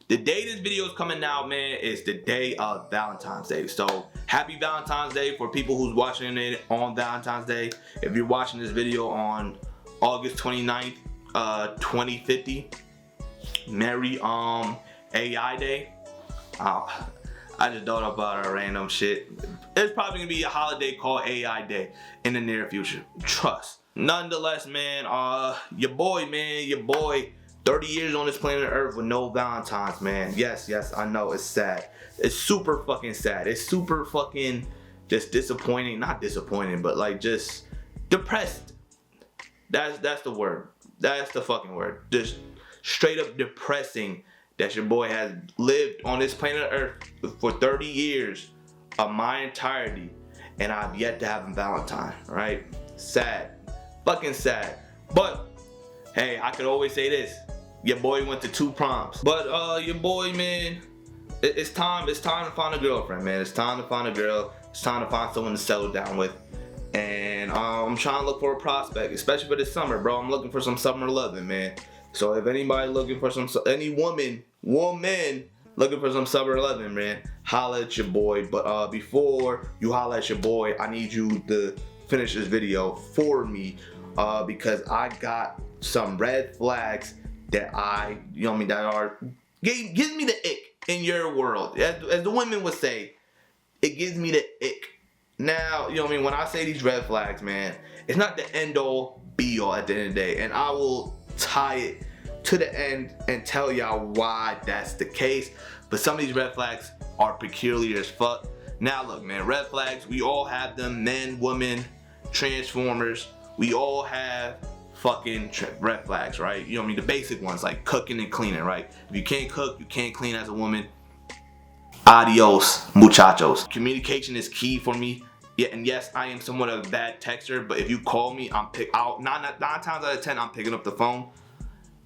The day this video is coming out, man, is the day of Valentine's Day. So happy Valentine's Day for people who's watching it on Valentine's Day. If you're watching this video on August 29th, 2050, merry AI Day. I just thought about a random shit. There's probably gonna be a holiday called AI Day in the near future. Trust. Nonetheless, man, your boy, 30 years on this planet Earth with no Valentine's, man. Yes, I know, it's sad. It's super fucking sad. It's super fucking just disappointing. Not disappointing, but like just depressed. That's the word. That's the fucking word. Just straight up depressing that your boy has lived on this planet Earth for 30 years of my entirety, and I've yet to have a Valentine, right? Sad. Fucking sad. But hey, I could always say this. Your boy went to 2 proms. But your boy, man, it's time to find a girlfriend, man. It's time to find a girl. It's time to find someone to settle down with. And I'm trying to look for a prospect, especially for this summer, bro. I'm looking for some summer loving, man. So if anybody looking for any woman looking for some summer loving, man, holla at your boy. But before you holla at your boy, I need you to finish this video for me, because I got some red flags that that are gives me the ick in your world. As the women would say, it gives me the ick. Now, when I say these red flags, man, it's not the end all be all at the end of the day, and I will tie it to the end and tell y'all why that's the case. But some of these red flags are peculiar as fuck. Now look, man, red flags, we all have them. Men, women, transformers, we all have fucking red flags, right? The basic ones like cooking and cleaning, right? If you can't cook, you can't clean as a woman, adios, muchachos. Communication is key for me. Yeah, and yes, I am somewhat of a bad texter, but if you call me, nine times out of 10, I'm picking up the phone.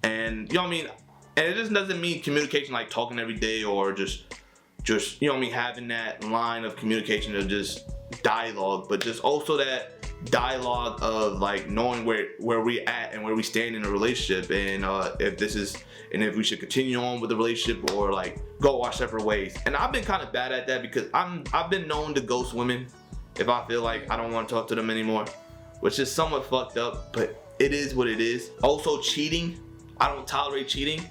And and it just doesn't mean communication like talking every day or just having that line of communication of just dialogue, but just also that dialogue of like knowing where we at and where we stand in a relationship, and if we should continue on with the relationship or like go our separate ways. And I've been kind of bad at that because I've been known to ghost women if I feel like I don't want to talk to them anymore, which is somewhat fucked up, but it is what it is. Also cheating, I don't tolerate cheating.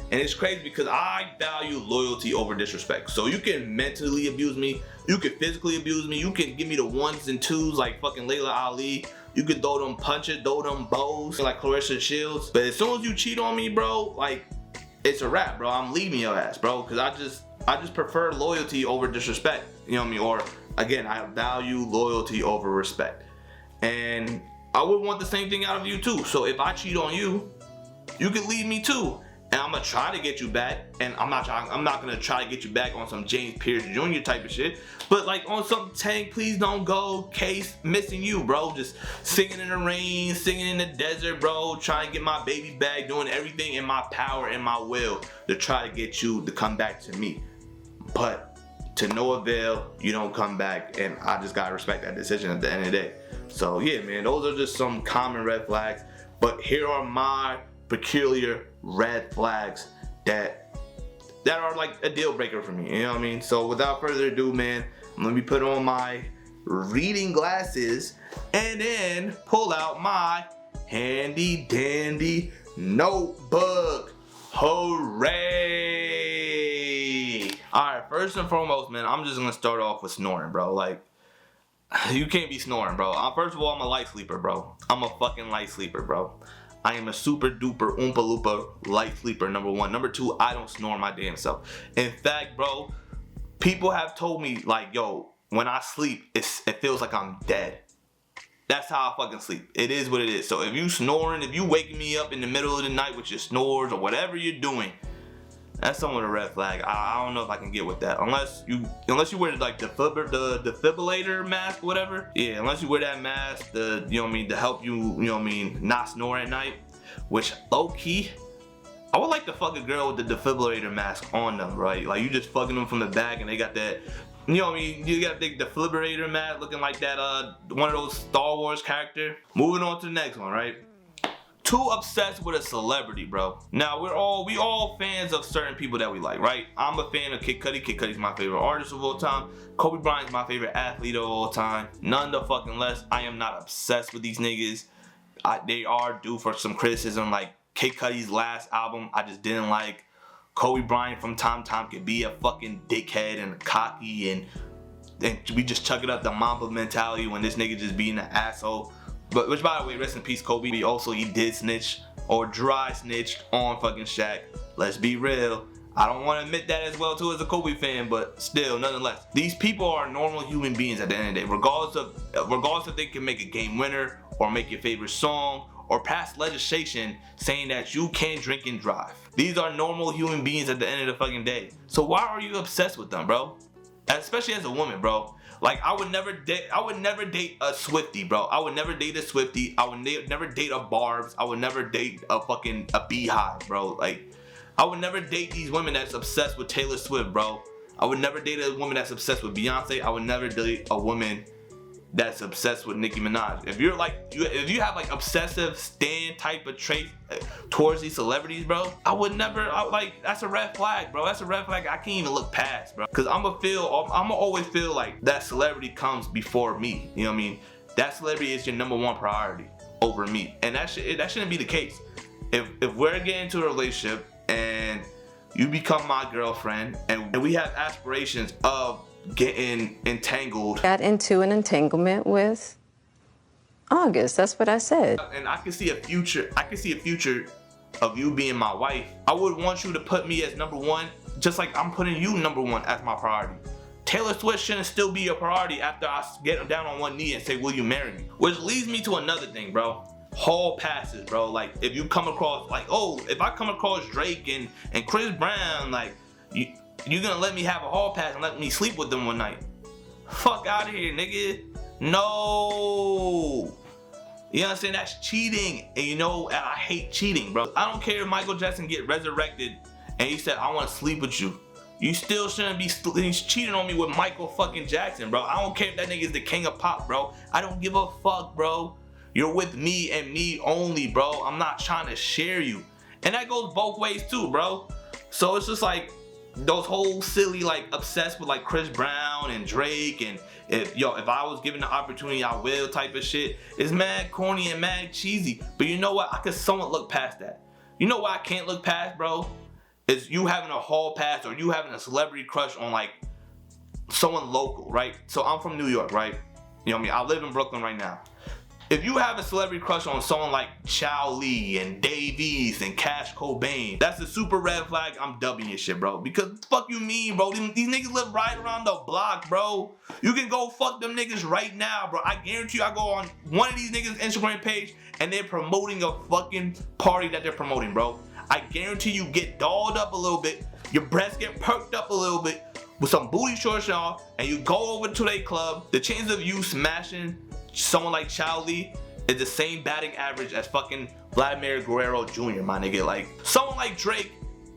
And it's crazy because I value loyalty over disrespect. So you can mentally abuse me, you can physically abuse me, you can give me the 1s and 2s like fucking Layla Ali, you can throw them punches, throw them bows like Clarissa Shields. But as soon as you cheat on me, bro, like it's a wrap, bro. I'm leaving your ass, bro, because I just prefer loyalty over disrespect. Or again, I value loyalty over respect. And I would want the same thing out of you too. So if I cheat on you, you can leave me too. And I'm gonna try to get you back, and I'm not gonna try to get you back on some James Pierce Jr. type of shit, but like on some Tank, please don't go case, missing you, bro. Just singing in the rain, singing in the desert, bro. Trying to get my baby back, doing everything in my power and my will to try to get you to come back to me. But to no avail, you don't come back, and I just gotta respect that decision at the end of the day. So yeah, man, those are just some common red flags. But here are my peculiar red flags that are like a deal breaker for me. You know what I mean? So without further ado, man, let me put on my reading glasses and then pull out my handy dandy notebook. Hooray! Alright, first and foremost, man, I'm just gonna start off with snoring, bro. Like, you can't be snoring, bro. First of all, I'm a light sleeper, bro. I'm a fucking light sleeper, bro. I am a super duper oompa loompa light sleeper, number 1. Number 2, I don't snore my damn self. In fact, bro, people have told me like, yo, when I sleep, it feels like I'm dead. That's how I fucking sleep. It is what it is. So if you snoring, if you waking me up in the middle of the night with your snores or whatever you're doing, that's somewhat a red flag. I don't know if I can get with that. Unless you wear like the defibrillator mask, whatever. Yeah, unless you wear that mask, to help you, not snore at night. Which low key, I would like to fuck a girl with the defibrillator mask on them, right? Like you just fucking them from the back and they got that, you got a big defibrillator mask looking like that one of those Star Wars character. Moving on to the next one, right? too obsessed with a celebrity, bro. Now we all fans of certain people that we like, right? I'm a fan of Kid Cudi. Kid Cudi's my favorite artist of all time. Kobe Bryant's my favorite athlete of all time. None the fucking less. I am not obsessed with these niggas. They are due for some criticism. Like Kid Cudi's last album, I just didn't like. Kobe Bryant from time to time could be a fucking dickhead and cocky, and we just chuck it up the Mamba mentality when this nigga just being an asshole. But which, by the way, rest in peace, Kobe. He did snitch or dry snitch on fucking Shaq. Let's be real. I don't want to admit that as well too as a Kobe fan, but still, nonetheless, these people are normal human beings at the end of the day. Regardless if they can make a game winner or make your favorite song or pass legislation saying that you can't drink and drive. These are normal human beings at the end of the fucking day. So why are you obsessed with them, bro? Especially as a woman, bro. Like, I would never date a Swiftie, bro. I would never date a Swiftie. I would never date a Barb's. I would never date a Beehive, bro. Like, I would never date these women that's obsessed with Taylor Swift, bro. I would never date a woman that's obsessed with Beyonce. I would never date a woman that's obsessed with Nicki Minaj. If you have like obsessive stan type of traits towards these celebrities, bro, that's a red flag, bro. That's a red flag I can't even look past, bro. Cause I'ma always feel like that celebrity comes before me. You know what I mean? That celebrity is your number one priority over me, and that shouldn't be the case. If we're getting into a relationship and you become my girlfriend and we have aspirations of getting entangled. Got into an entanglement with August. That's what I said. And I can see a future of you being my wife. I would want you to put me as number one, just like I'm putting you number one as my priority. Taylor Swift shouldn't still be a priority after I get down on one knee and say, will you marry me? Which leads me to another thing, bro. Hall passes, bro. Like, if you come across, like, oh, if I come across Drake and Chris Brown, like, you gonna let me have a hall pass and let me sleep with them one night? Fuck out of here, nigga. No. You know what I'm saying? That's cheating. And you know, I hate cheating, bro. I don't care if Michael Jackson get resurrected and he said, I want to sleep with you. You still shouldn't be he's cheating on me with Michael fucking Jackson, bro. I don't care if that nigga is the king of pop, bro. I don't give a fuck, bro. You're with me and me only, bro. I'm not trying to share you. And that goes both ways too, bro. So it's just like those whole silly, like, obsessed with like Chris Brown and Drake, and if I was given the opportunity I will type of shit, is mad corny and mad cheesy. But you know what? I could somewhat look past that. You know why I can't look past, bro? Is you having a hall pass or you having a celebrity crush on like someone local, right? So I'm from New York, right? You know what I mean? I live in Brooklyn right now. If you have a celebrity crush on someone like Chow Lee and Dave East and Cash Cobain, that's a super red flag. I'm dubbing your shit, bro. Because fuck you mean, bro? These niggas live right around the block, bro. You can go fuck them niggas right now, bro. I guarantee you I go on one of these niggas' Instagram page and they're promoting a fucking party that they're promoting, bro. I guarantee you get dolled up a little bit, your breasts get perked up a little bit with some booty shorts on, and you go over to their club. The chances of you smashing someone like Chow Lee is the same batting average as fucking Vladimir Guerrero Jr., my nigga. Like, someone like Drake,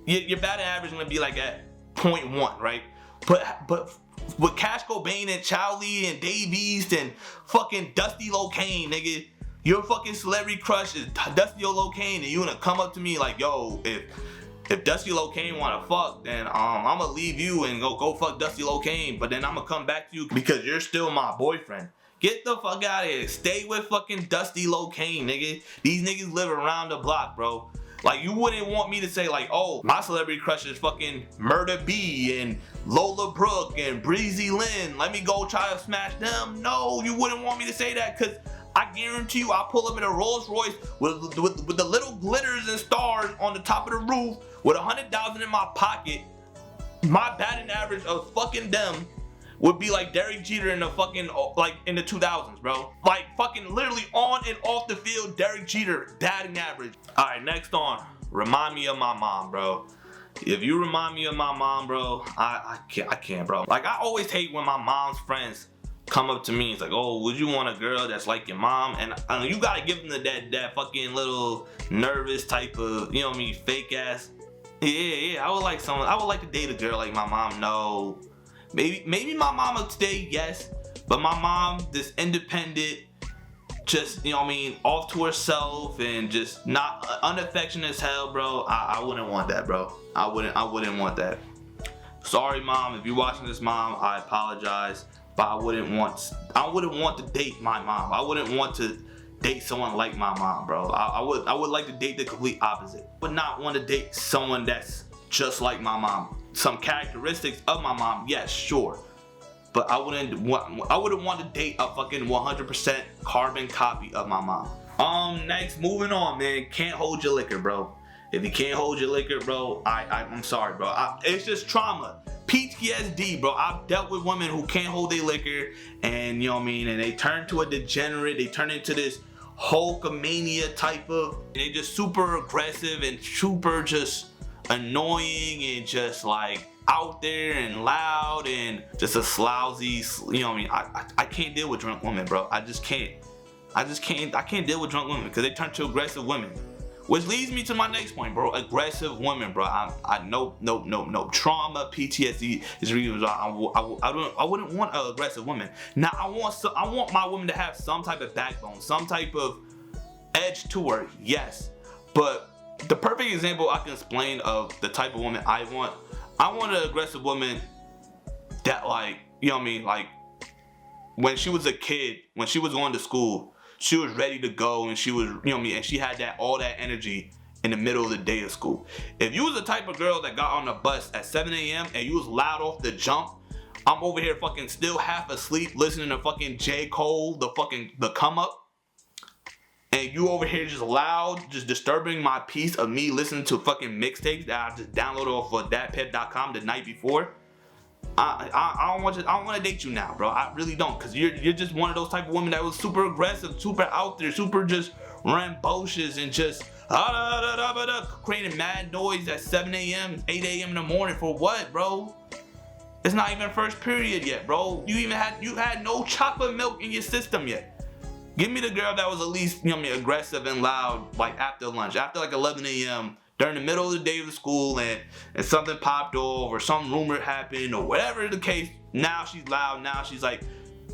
your batting average is gonna be like at 0.1, right? But with Cash Cobain and Chow Lee and Dave East and fucking Dusty Locane, nigga, your fucking celebrity crush is Dusty Locane, and you gonna come up to me like, yo, if Dusty Locane wanna fuck, then I'ma leave you and go fuck Dusty Locane, but then I'ma come back to you because you're still my boyfriend. Get the fuck out of here. Stay with fucking Dusty Locane, nigga. These niggas live around the block, bro. Like, you wouldn't want me to say like, oh, my celebrity crush is fucking Murda B and Lola Brooke and Breezy Lynn. Let me go try to smash them. No, you wouldn't want me to say that, because I guarantee you I'll pull up in a Rolls Royce with the little glitters and stars on the top of the roof with 100,000 in my pocket. My batting average of fucking them would be like Derek Jeter in the fucking, like, in the 2000s, bro. Like, fucking literally on and off the field, Derek Jeter batting average. All right, next on, remind me of my mom, bro. If you remind me of my mom, bro, I can't, bro. Like, I always hate when my mom's friends come up to me. It's like, oh, would you want a girl that's like your mom? And you gotta give them that fucking little nervous type of, you know what I mean, fake ass. Yeah, I would like to date a girl like my mom. No. Maybe my mama today, yes, but my mom, this independent, just, you know what I mean, off to herself and just not unaffectionate as hell, bro. I wouldn't want that, bro. I wouldn't want that. Sorry, mom, if you're watching this, mom, I apologize, but I wouldn't want to date my mom. I wouldn't want to date someone like my mom, bro. I would like to date the complete opposite. I would not want to date someone that's just like my mom. Some characteristics of my mom, yes, sure. But I wouldn't want to date a fucking 100% carbon copy of my mom. Next, moving on, man. Can't hold your liquor, bro. If you can't hold your liquor, bro, I'm sorry, bro. It's just trauma. PTSD, bro. I've dealt with women who can't hold their liquor, and you know what I mean, and they turn to a degenerate. They turn into this Hulkamania type of. They just super aggressive and super just annoying and just like out there and loud and just a slousy, you know what I mean? I can't deal with drunk women, bro. I can't deal with drunk women because they turn to aggressive women. Which leads me to my next point, bro. Aggressive women, bro. No. Trauma, PTSD is the reason why I wouldn't want an aggressive woman. Now I want my woman to have some type of backbone, some type of edge to her, yes. But the perfect example I can explain of the type of woman I want an aggressive woman that, like, you know what I mean, like when she was a kid, when she was going to school, she was ready to go and she was, you know what I mean, and she had all that energy in the middle of the day of school. If you was the type of girl that got on the bus at 7 a.m. and you was loud off the jump, I'm over here fucking still half asleep listening to fucking J. Cole, the come up, and you over here just loud, just disturbing my peace of me listening to fucking mixtapes that I just downloaded off of datpiff.com the night before. I don't want to date you now, bro. I really don't, because you're just one of those type of women that was super aggressive, super out there, super just rambunctious and just creating mad noise at 7 a.m., 8 a.m. in the morning for what, bro? It's not even first period yet, bro. You had no chocolate milk in your system yet. Give me the girl that was at least, you know what I mean, aggressive and loud, like after lunch, after like 11 a.m., during the middle of the day of the school, and something popped off or some rumor happened or whatever the case. Now she's loud. Now she's like,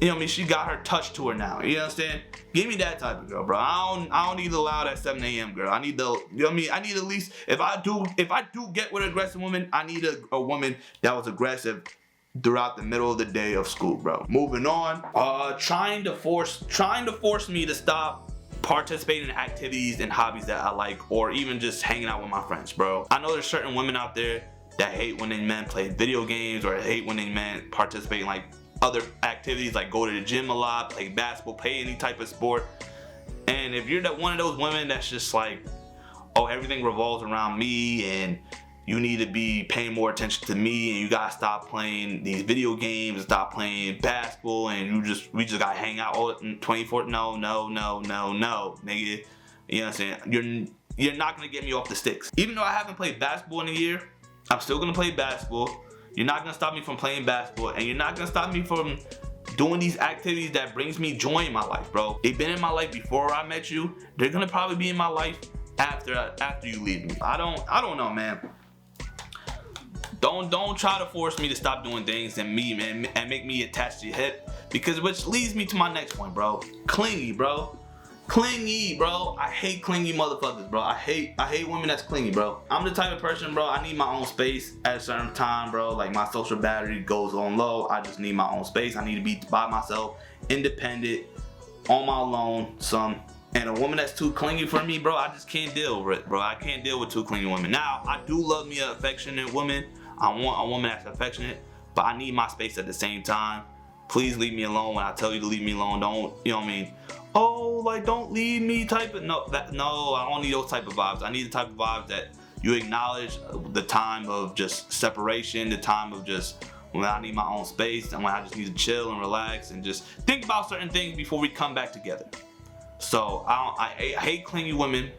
you know what I mean, she got her touch to her now. You understand? Give me that type of girl, bro. I don't need the loud at 7 a.m. girl. I need the, you know what I mean? I need at least, if I do get with an aggressive woman, I need a woman that was aggressive throughout the middle of the day of school, bro. Moving on. Trying to force me to stop participating in activities and hobbies that I like, or even just hanging out with my friends, bro. I know there's certain women out there that hate when they men play video games, or hate when they men participate in like other activities, like go to the gym a lot, play basketball, play any type of sport. And if you're one of those women that's just like, oh, everything revolves around me and you need to be paying more attention to me, and you gotta stop playing these video games, stop playing basketball, and we just gotta hang out all 24. No, nigga. You know what I'm saying? You're not gonna get me off the sticks. Even though I haven't played basketball in a year, I'm still gonna play basketball. You're not gonna stop me from playing basketball, and you're not gonna stop me from doing these activities that brings me joy in my life, bro. They've been in my life before I met you. They're gonna probably be in my life after you leave me. I don't know, man. Don't try to force me to stop doing things and make me attached to your hip, because which leads me to my next point, bro. Clingy, bro. I hate clingy motherfuckers, bro. I hate women that's clingy, bro. I'm the type of person, bro, I need my own space at a certain time, bro. Like my social battery goes on low. I just need my own space. I need to be by myself, independent, on my own, and a woman that's too clingy for me, bro, I just can't deal with it, bro. I can't deal with too clingy women. Now, I do love me an affectionate woman. I want a woman that's affectionate, but I need my space at the same time. Please leave me alone when I tell you to leave me alone. Don't, you know what I mean? Oh, like, don't leave me type of, no, I don't need those type of vibes. I need the type of vibes that you acknowledge the time of just separation, the time of just when I need my own space, and when I just need to chill and relax and just think about certain things before we come back together. So I hate clingy women.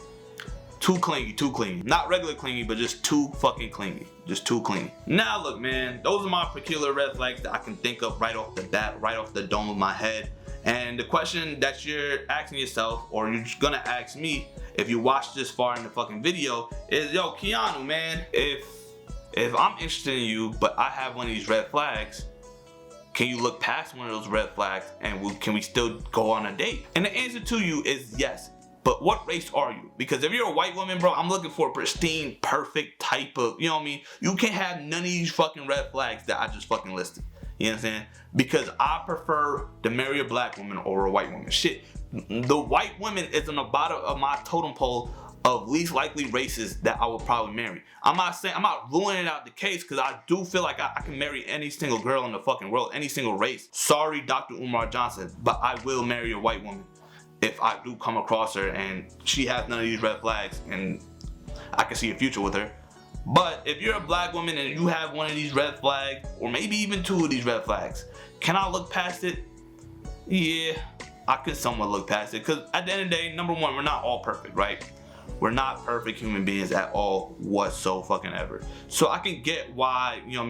Too clingy. Not regular clingy, but just too fucking clingy. Just too clingy. Now look, man, those are my particular red flags that I can think of right off the bat, right off the dome of my head. And the question that you're asking yourself, or you're gonna ask me if you watched this far in the fucking video, is, yo, Keanu, man, if I'm interested in you, but I have one of these red flags, can you look past one of those red flags and can we still go on a date? And the answer to you is yes. But what race are you? Because if you're a white woman, bro, I'm looking for a pristine, perfect type of, you know what I mean? You can't have none of these fucking red flags that I just fucking listed. You know what I'm saying? Because I prefer to marry a black woman over a white woman. Shit, the white woman is on the bottom of my totem pole of least likely races that I would probably marry. I'm not ruling out the case, because I do feel like I can marry any single girl in the fucking world, any single race. Sorry, Dr. Umar Johnson, but I will marry a white woman if I do come across her and she has none of these red flags and I can see a future with her. But if you're a black woman and you have one of these red flags, or maybe even two of these red flags, can I look past it? Yeah, I can somewhat look past it, because at the end of the day, number one, we're not all perfect, right? We're not perfect human beings at all whatsoever. So I can get why, you know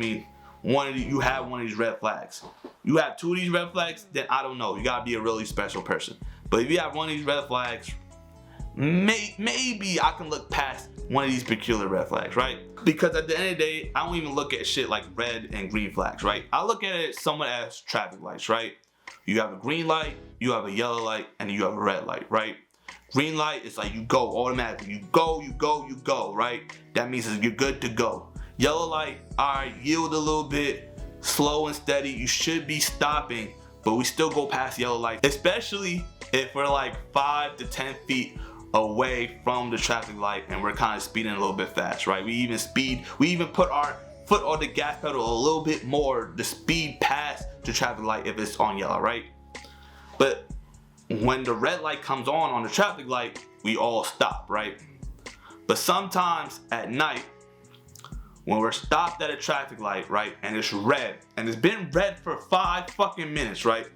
what I mean, you have one of these red flags. You have two of these red flags, then I don't know. You gotta be a really special person. But if you have one of these red flags, maybe I can look past one of these peculiar red flags, right? Because at the end of the day, I don't even look at shit like red and green flags, right? I look at it somewhat as traffic lights, right? You have a green light, you have a yellow light, and you have a red light, right? Green light is like you go automatically. You go, right? That means you're good to go. Yellow light, alright, yield a little bit, slow and steady. You should be stopping, but we still go past yellow light, especially if we're like 5 to 10 feet away from the traffic light and we're kind of speeding a little bit fast, right? We even put our foot on the gas pedal a little bit more to speed past the traffic light if it's on yellow, right? But when the red light comes on the traffic light, we all stop, right? But sometimes at night, when we're stopped at a traffic light, right, and it's red, and it's been red for 5 fucking minutes, right?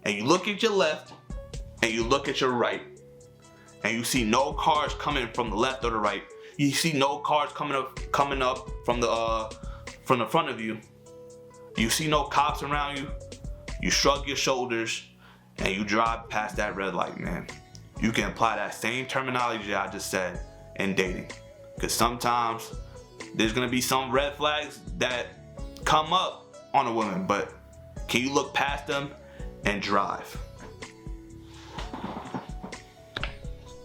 And you look at your left, and you look at your right, and you see no cars coming from the left or the right. You see no cars coming up from the front of you. You see no cops around you. You shrug your shoulders and you drive past that red light, man. You can apply that same terminology I just said in dating, because sometimes there's gonna be some red flags that come up on a woman, but can you look past them and drive?